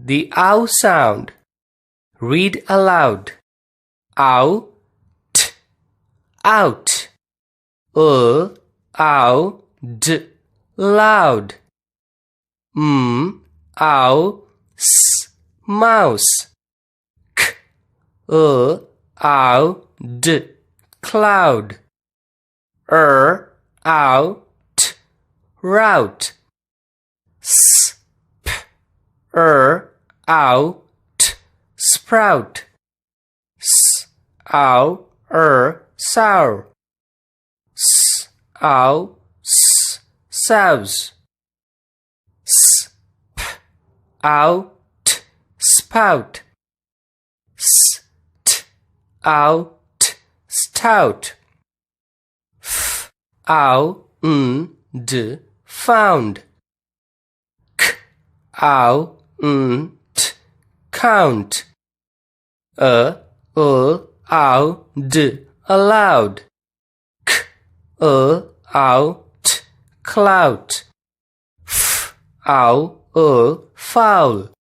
The ow sound. Read aloud. Out, out. Out, loud. Ow, mouse. Ow, cloud. Out, route. Out, sprout. Sour. Souse. Out, spout. Out, stout. Found. Count. Allowed. Clout. Foul.